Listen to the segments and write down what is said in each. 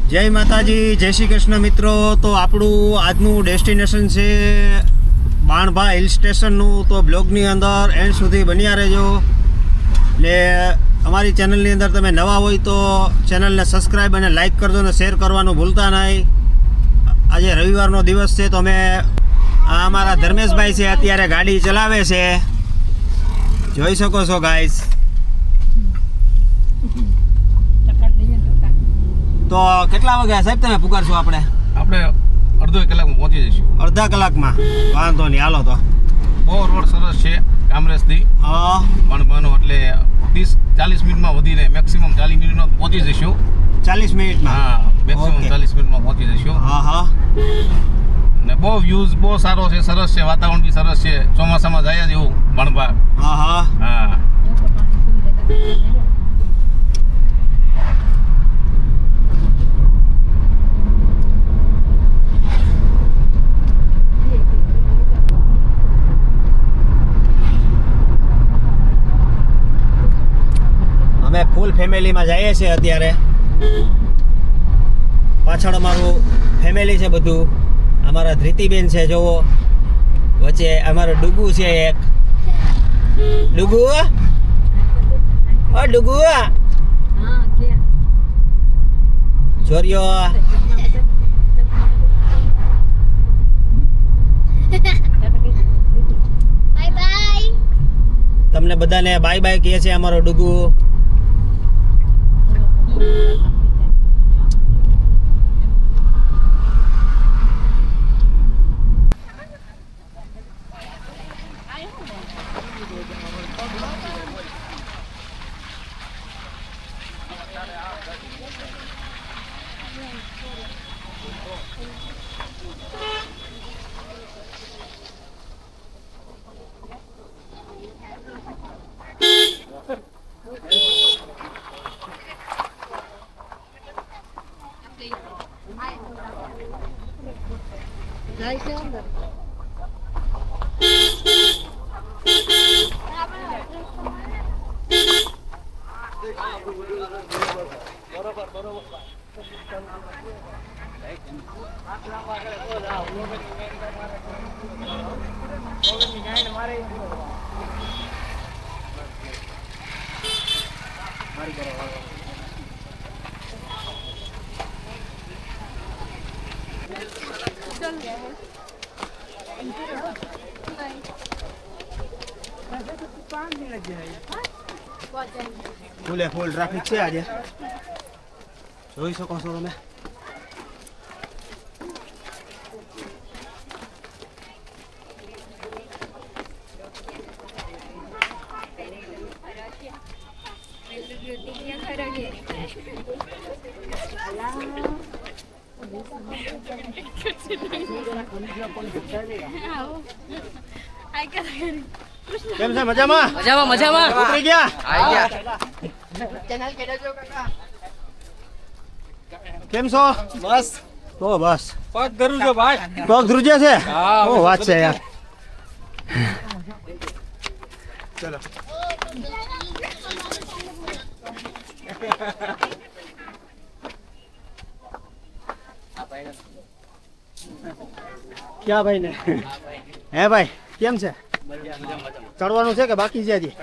જય માતાજી, જય શ્રી કૃષ્ણ મિત્રો। તો આપણું આજનું ડેસ્ટિનેશન છે બાણભા હિલ સ્ટેશનનું। તો બ્લોગની અંદર એન્ડ સુધી બન્યા રહેજો। એટલે અમારી ચેનલની અંદર તમે નવા હોય તો ચેનલને સબસ્ક્રાઈબ અને લાઈક કરજો અને શેર કરવાનું ભૂલતા નહીં। આજે રવિવારનો દિવસ છે તો અમે અમારા ધર્મેશભાઈ છે અત્યારે ગાડી ચલાવે છે, જોઈ શકો છો ગાઈસ। તો કેટલા વાગ્યા સાહેબ તમે પુકારશો? આપણે અડધો કલાકમાં પહોંચી જઈશું। અડધા કલાકમાં વાંધો નહીં, હાલો। તો બહુ રોડ સરસ છે કામરેજથી બાણભાનો, એટલે 30-40 મિનિટમાં વધીને મેક્સિમમ 40 મિનિટમાં પહોંચી જઈશું। 40 મિનિટમાં? હા, મેક્સિમમ 40 મિનિટમાં પહોંચી જઈશું। હા। ને બહુ વ્યૂઝ બહુ સારો છે, સરસ છે, વાતાવરણ બી સરસ છે। ચોમાસામાં જાય જ એવું બાણભા। હા। અમે ફૂલ ફેમિલીમાં જઈએ છીએ અત્યારે। પાછળ અમારું ફેમિલી છે બધું। અમારા ધૃતિબેન છે, જોવો વચ્ચે અમારો ડુગુ છે એક। ડુગુ, ઓ ડુગુ, જોરિયો। Bye bye. તમને બધાને બાય બાય કહે છે અમારો ડુગુ। ફૂલે ફૂલ ટ્રાફિક છે આજે, જોઈ શકો છો તમે। કેમ છે? મજામાં? મજામાં ઉતરી ગયા? કેમ છો? બસ તો બસ પગ ધરું છો ભાઈ, પગ ધ્રુજે છે? ઓ વાત છે યાર। ચલો ક્યાં ભાઈ ને? હે ભાઈ કેમ છે? ચડવાનું છે કે બાકી છે? હજી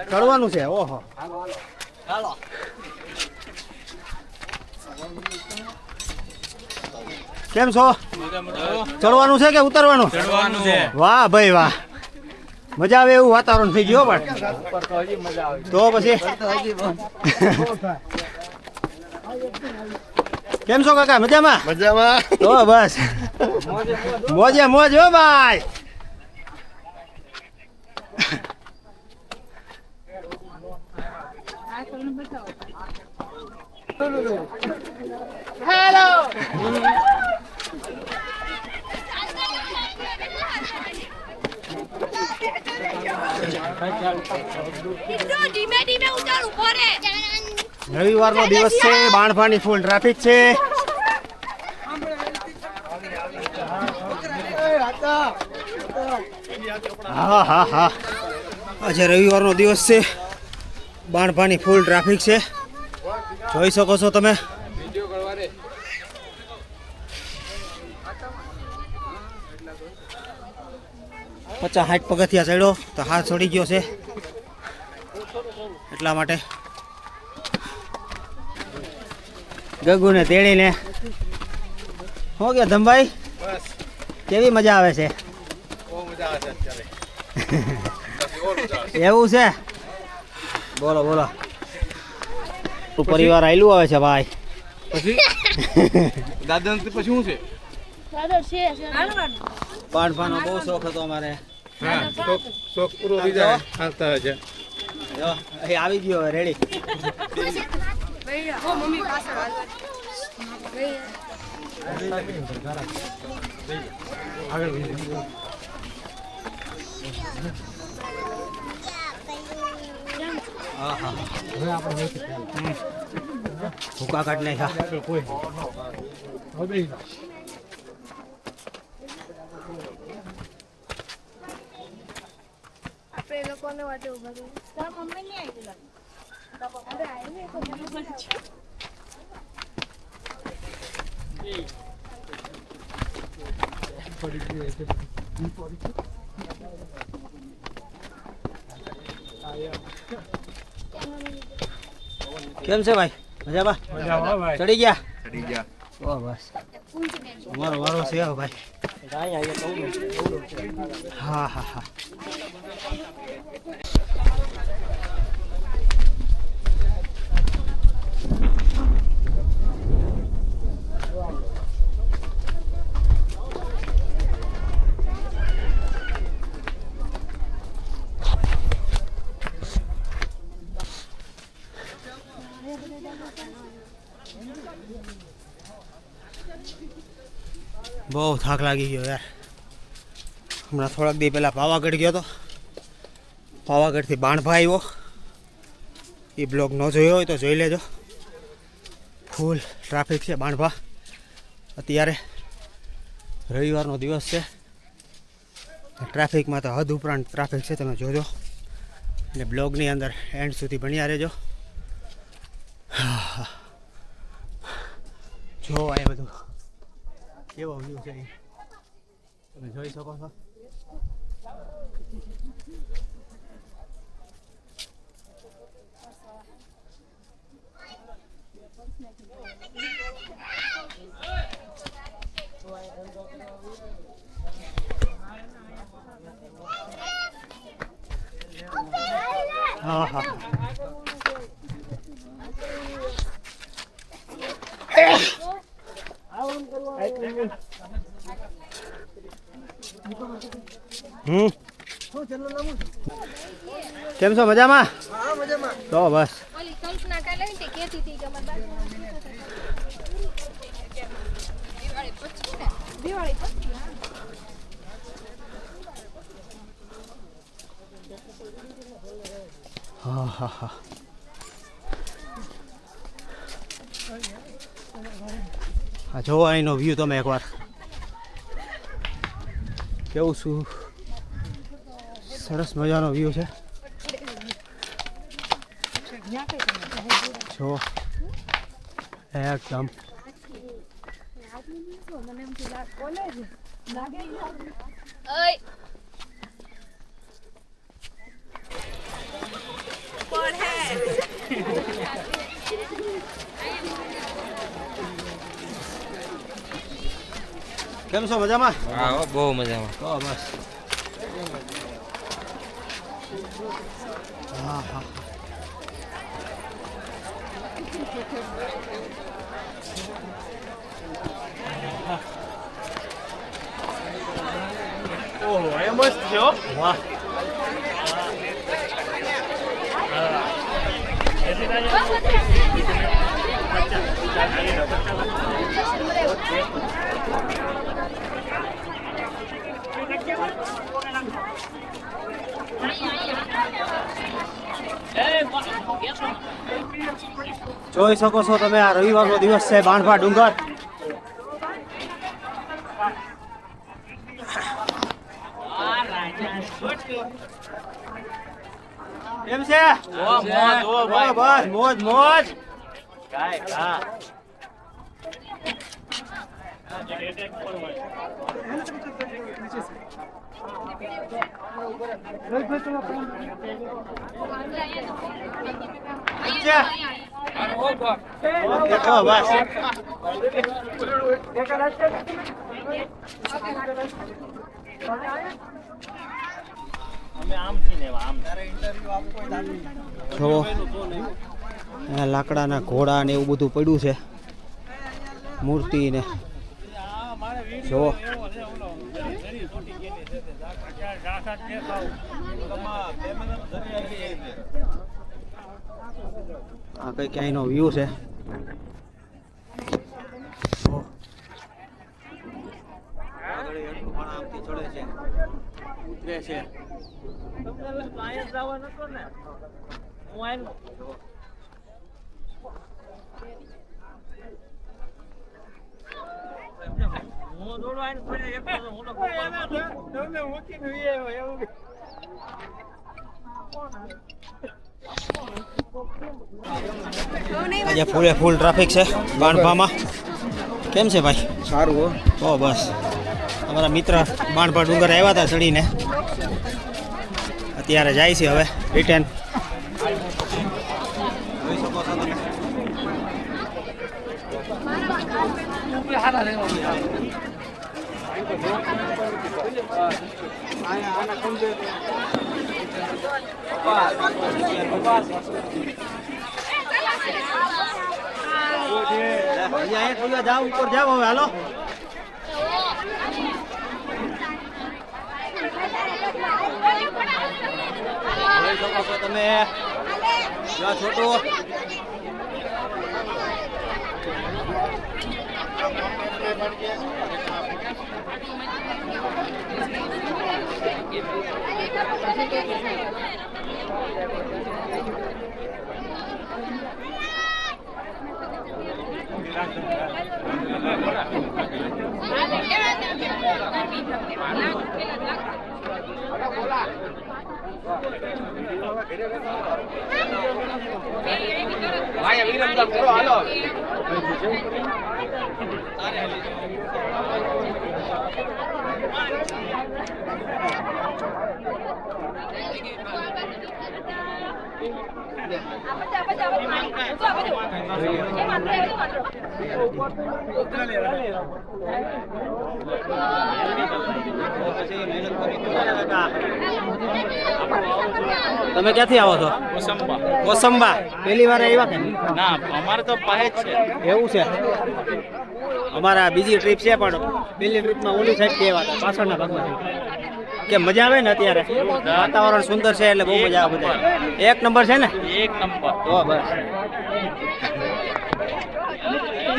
ચડવાનું છે? ઓહો, કેમ છો? ચડવાનું છે કે ઉતરવાનું? વાહ ભાઈ વાહ, મજા આવે એવું વાતાવરણ થઈ ગયું પણ તો પછી કેમ છો કાકા? મજામાં? તો બસ મોજે મોજ હો ભાઈ। હેલો, ધીમે ધીમે ઉતાર, ઉભો રે। રવિવારનો દિવસ છે, બાણભાની ફૂલ ટ્રાફિક છે। હા આજે રવિવારનો દિવસ છે, બાણભાની ફૂલ ટ્રાફિક છે, જોઈ શકો છો તમે। 50-60 પગથિયા ચડ્યો તો હાથ છોડી ગયો છે એટલા માટે ગગુને તેડીને હો ગયા ધમભાઈ બસ કેવી મજા આવે છે બહુ મજા આવે છે અત્યારે એવું છે બોલો બોલો પરિવાર આયલું આવે છે ભાઈ પછી દાદા પછી શું છે બાણભાનો બહુ શોખ હતો અમારે હા શોખ પૂરો થઈ જાય હાલતા છે જો અહીં આવી ગયો હવે રેડી ભૂકા કાઢ નાખ્યા આપણે લોકોને વાટે ઉભા કરી તારા મમ્મી નહીં આવી કેમ છે ભાઈ મજામાં ભાઈ ચડી ગયા ચડી ગયા ઓ બસ મારો વારો છે હવે ભાઈ હા હા હા બહુ થાક લાગી ગયો યાર હમણાં થોડાક દી પહેલાં પાવાગઢ ગયો હતો પાવાગઢથી બાણભા આવ્યો એ બ્લોગ ન જોયો હોય તો જોઈ લેજો ફૂલ ટ્રાફિક છે બાણભા અત્યારે રવિવારનો દિવસ છે ટ્રાફિકમાં તો હદ ઉપરાંત ટ્રાફિક છે તમે જોજો અને બ્લોગની અંદર એન્ડ સુધી બન્યા રહેજો જો આ બધું કેવો વ્યૂ છે તમે જોઈ શકો છો હા હા કેમ છો મજામાં તો બસ ઓલી કલ્પના કાલે ને તે કહેતી હતી કે અમાર દિવાળી પછી ને દિવાળી પછી હા હા હા હા જોવો અહીંનો વ્યૂ તમે એકવાર કેવું શું સરસ મજાનો વ્યૂ છે જો એકદમ ઓય કેમ છો મજામાં હા બહુ મજામાં તો બસ હા હા ઓહો એ મસ્ત છે હો વાહ જોઈ શકો છો તમે આ રવિવારનો દિવસ છે બાણભા ડુંગર કેમ છે બસ મોજ મોજ જો લાકડાના ઘોડા ને એવું બધું પડ્યું છે, મૂર્તિ ને જો આ કઈ ક્યાંયનો વ્યૂ છે. આજે ફૂલે ફૂલ ટ્રાફિક છે બાણભામાં. કેમ છે ભાઈ? સારું હો. તો બસ અમારા મિત્ર બાણભા ડુંગર આવ્યા હતા ચડીને, અત્યારે જાય છે હવે રિટર્ન. જાઓ ઉપર જાઓ હવે હાલો. જોઈ શકો છો તમે છોટું તમે ક્યાંથી આવો છો? કોસંબા. પહેલી વાર આવ્યા કે? ના, અમારે તો પાસે જ છે. એવું છે. અમારા બીજી ટ્રીપ છે પણ પહેલી ટ્રીપમાં ઓલી સાઈડ આવ્યા હતા, પાછળના ભાગમાં. કે મજા આવે ને અત્યારે વાતાવરણ સુંદર છે એટલે બહુ મજા આવે. બધા એક નંબર છે ને? એક નંબર. તો બસ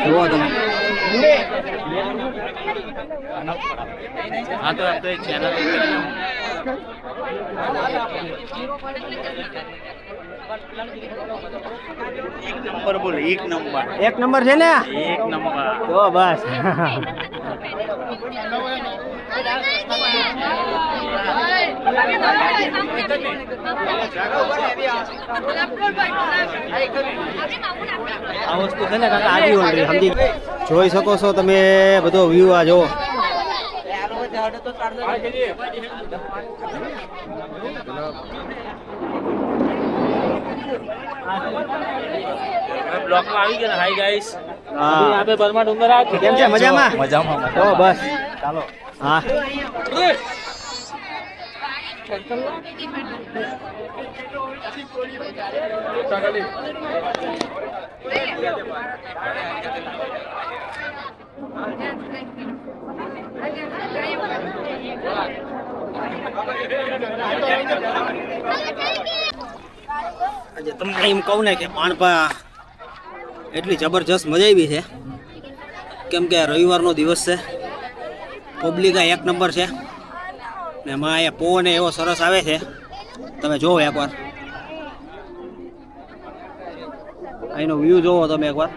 જુઓ તમે. હા તો એક ચેનલ નંબર બોલ. એક નંબર. એક નંબર છે ને? એક નંબર. તો બસ આ વસ્તુ છે ને કાકા આજી ઓલરી સમજી જોઈ શકો છો તમે બધો વ્યૂ આ જોવો. બ્લોકમાં આવી ગયા. Hi guys. હા આપણે બર્મા ડુંગર આ કેમ છે? મજામાં? મજામાં. તો બસ ચાલો. હા આજે તમને એમ કહું ને કે પાણપા એટલી જબરજસ્ત મજા આવી છે કેમ કે રવિવારનો દિવસ છે, પબ્લિક એક નંબર છે ને એમાં અહીંયા પવન એવો સરસ આવે છે. તમે જોવો એકવાર અહીંનો વ્યૂ જોવો તમે એકવાર.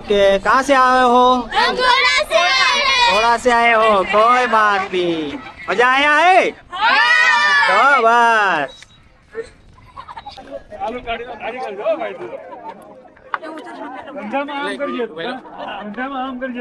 કે कहाँ से आए हो? थोड़ा से आए हो, कोई बात नहीं. मजा आया है? तो बस એવું છે ધંધામાં આમ કરજે ધંધામાં આમ કરજે